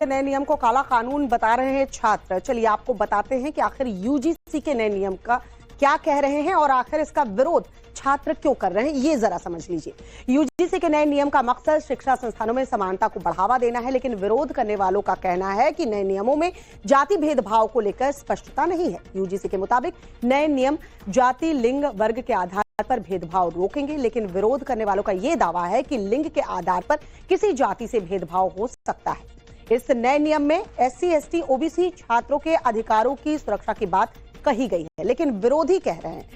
नए नियम को काला कानून बता रहे हैं छात्र। चलिए आपको बताते हैं कि आखिर यूजीसी के नए नियम का क्या कह रहे हैं और आखिर इसका विरोध छात्र क्यों कर रहे हैं, ये जरा समझ लीजिए। यूजीसी के नए नियम का मकसद शिक्षा संस्थानों में समानता को बढ़ावा देना है, लेकिन विरोध करने वालों का कहना है कि नए नियमों में जाति भेदभाव को लेकर स्पष्टता नहीं है। यूजीसी के मुताबिक नए नियम जाति, लिंग, वर्ग के आधार पर भेदभाव रोकेंगे, लेकिन विरोध करने वालों का यह दावा है कि लिंग के आधार पर किसी जाति से भेदभाव हो सकता है। इस नए नियम में एससी, एसटी, ओबीसी छात्रों के अधिकारों की सुरक्षा की बात कही गई है, लेकिन विरोधी कह रहे हैं,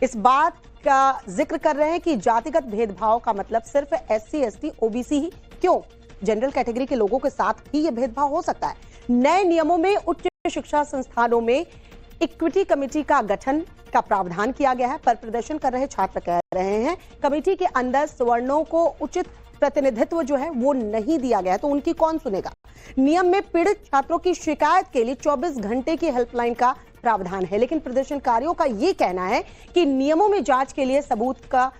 इस बात का जिक्र कर रहे हैं कि जातिगत भेदभाव का मतलब सिर्फ एससी, एसटी, ओबीसी ही क्यों, जनरल कैटेगरी के लोगों के साथ ही यह भेदभाव हो सकता है। नए नियमों में उच्च शिक्षा संस्थानों में इक्विटी कमेटी का गठन का प्रावधान किया गया है, पर प्रदर्शन कर रहे छात्र कह रहे हैं कमेटी के अंदर सवर्णों को उचित प्रतिनिधित्व जो है वो नहीं दिया गया है, तो उनकी कौन सुनेगा। नियम में पीड़ित छात्रों की शिकायत के लिए 24 घंटे की हेल्पलाइन का प्रावधान है, लेकिन प्रदर्शनकारियों का यह कहना है कि नियमों में जांच के लिए सबूत का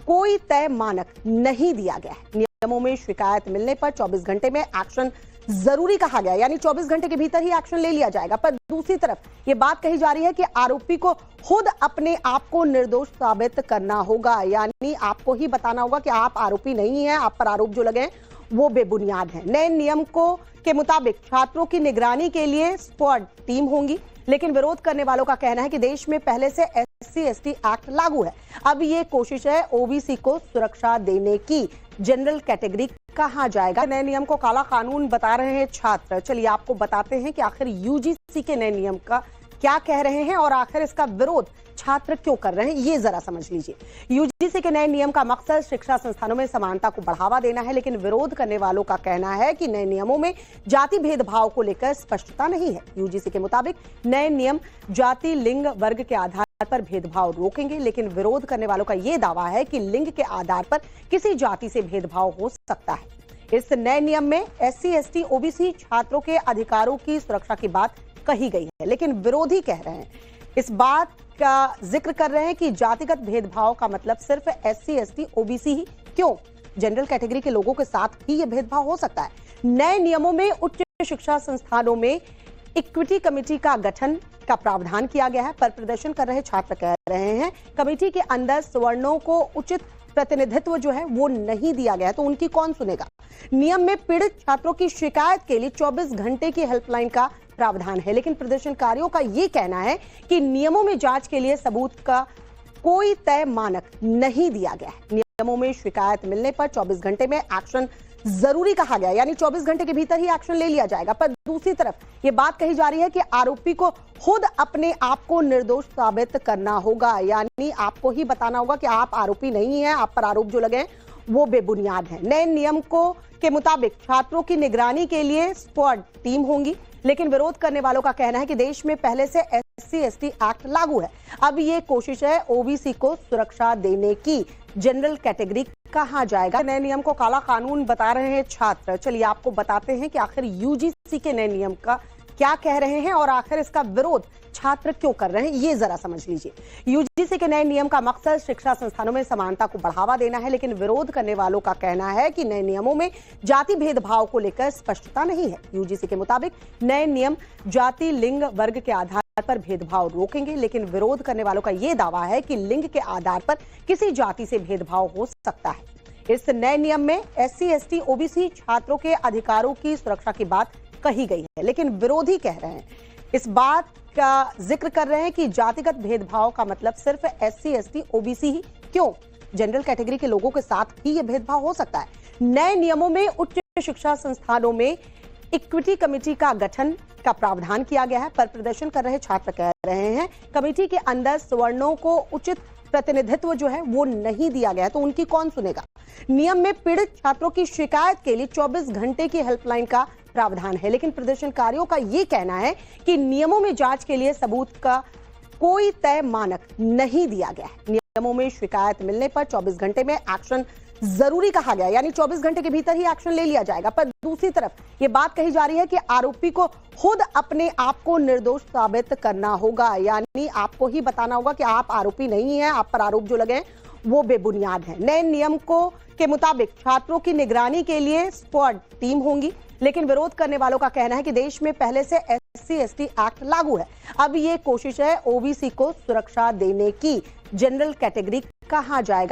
कोई तय मानक नहीं दिया गया है। नियमों में शिकायत मिलने पर 24 घंटे में एक्शन जरूरी कहा गया, यानी 24 घंटे के भीतर ही एक्शन ले लिया जाएगा। पर दूसरी तरफ यह बात कही जा रही है कि आरोपी को खुद अपने आप को निर्दोष साबित करना होगा, यानी आपको ही बताना होगा कि आप आरोपी नहीं हैं, आप पर आरोप जो लगे हैं वो बेबुनियाद है। नए नियम के मुताबिक छात्रों की निगरानी के लिए स्क्वाड टीम होंगी, लेकिन विरोध करने वालों का कहना है कि देश में पहले से एससी, एसटी एक्ट लागू है, अब ये कोशिश है ओबीसी को सुरक्षा देने की। जनरल कैटेगरी कहा जाएगा। नए नियम को काला कानून बता रहे हैं छात्र। चलिए आपको बताते हैं कि आखिर यूजीसी के नए नियम का क्या कह रहे हैं और आखिर इसका विरोध छात्र क्यों कर रहे हैं, ये जरा समझ लीजिए। यूजीसी के नए नियम का मकसद शिक्षा संस्थानों में समानता को बढ़ावा देना है, लेकिन विरोध करने वालों का कहना है कि नए नियमों में जाति भेदभाव को लेकर स्पष्टता नहीं है। यूजीसी के मुताबिक नए नियम जाति, लिंग, वर्ग के आधार पर भेदभाव रोकेंगे, लेकिन विरोध करने वालों का यह दावा है कि लिंग के आधार पर किसी जाति से भेदभाव हो सकता है। इस नए नियम में एससी, एसटी, ओबीसी छात्रों के अधिकारों की सुरक्षा की बात कही गई है, लेकिन विरोधी कह रहे हैं, इस बात का जिक्र कर रहे हैं कि जातिगत भेदभाव का मतलब सिर्फ एससी, एसटी, ओबीसी ही क्यों, जनरल कैटेगरी के लोगों के साथ ही यह भेदभाव हो सकता है। नए नियमों में उच्च शिक्षा संस्थानों में इक्विटी कमेटी का गठन का प्रावधान किया गया है, पर प्रदर्शन कर रहे छात्र कह रहे हैं कमेटी के अंदर सवर्णों को उचित प्रतिनिधित्व जो है वो नहीं दिया गया है, तो उनकी कौन सुनेगा। नियम में पीड़ित छात्रों की शिकायत के लिए 24 घंटे की हेल्पलाइन का प्रावधान है, लेकिन प्रदर्शनकारियों का यह कहना है कि नियमों में जांच के लिए सबूत का कोई तय मानक नहीं दिया गया है। नियमों में शिकायत मिलने पर 24 घंटे में एक्शन जरूरी कहा गया, यानी 24 घंटे के भीतर ही एक्शन ले लिया जाएगा। पर दूसरी तरफ यह बात कही जा रही है कि आरोपी को खुद अपने आप को निर्दोष साबित करना होगा, यानी आपको ही बताना होगा कि आप आरोपी नहीं हैं, आप पर आरोप जो लगे हैं वो बेबुनियाद है। नए नियम के मुताबिक छात्रों की निगरानी के लिए स्क्वाड टीम होंगी, लेकिन विरोध करने वालों का कहना है कि देश में पहले से एससी, एसटी एक्ट लागू है, अब ये कोशिश है ओबीसी को सुरक्षा देने की। जनरल कैटेगरी कहा जाएगा। नए नियम को काला कानून बता रहे हैं छात्र। चलिए आपको बताते हैं कि आखिर यूजीसी के नए नियम का क्या कह रहे हैं और आखिर इसका विरोध छात्र क्यों कर रहे हैं, ये जरा समझ लीजिए। यूजीसी के नए नियम का मकसद शिक्षा संस्थानों में समानता को बढ़ावा देना है, लेकिन विरोध करने वालों का कहना है कि नए नियमों में जाति भेदभाव को लेकर स्पष्टता नहीं है। यूजीसी के मुताबिक नए नियम जाति, लिंग, वर्ग के आधार पर भेदभाव रोकेंगे, लेकिन विरोध करने वालों का यह दावा है कि लिंग के आधार पर किसी जाति से भेदभाव हो सकता है। इस नए नियम में एससी, एसटी, ओबीसी छात्रों के अधिकारों की सुरक्षा की बात कही गई है, लेकिन विरोधी कह रहे हैं, इस बात का जिक्र कर रहे हैं कि जातिगत भेदभाव का मतलब सिर्फ एससी, एसटी, ओबीसी ही क्यों, जनरल कैटेगरी के लोगों के साथ ही यह भेदभाव हो सकता है। नए नियमों में उच्च शिक्षा संस्थानों में इक्विटी कमेटी का गठन का प्रावधान किया गया है, पर प्रदर्शन कर रहे छात्र कह रहे हैं कमेटी के अंदर सवर्णों को उचित प्रतिनिधित्व जो है वो नहीं दिया गया है, तो उनकी कौन सुनेगा। नियम में पीड़ित छात्रों की शिकायत के लिए 24 घंटे की हेल्पलाइन का प्रावधान है, लेकिन प्रदर्शनकारियों का यह कहना है कि नियमों में जांच के लिए सबूत का कोई तय मानक नहीं दिया गया है। नियमों में शिकायत मिलने पर 24 घंटे में एक्शन जरूरी कहा गया, यानी 24 घंटे के भीतर ही एक्शन ले लिया जाएगा। पर दूसरी तरफ यह बात कही जा रही है कि आरोपी को खुद अपने आप को निर्दोष साबित करना होगा, यानी आपको ही बताना होगा कि आप आरोपी नहीं हैं, आप पर आरोप जो लगे हैं वो बेबुनियाद है। नए नियम के मुताबिक छात्रों की निगरानी के लिए स्क्वाड टीम होंगी, लेकिन विरोध करने वालों का कहना है कि देश में पहले से SC/ST एक्ट लागू है। अब ये कोशिश है ओबीसी को सुरक्षा देने की। जनरल कैटेगरी कहा जाएगा।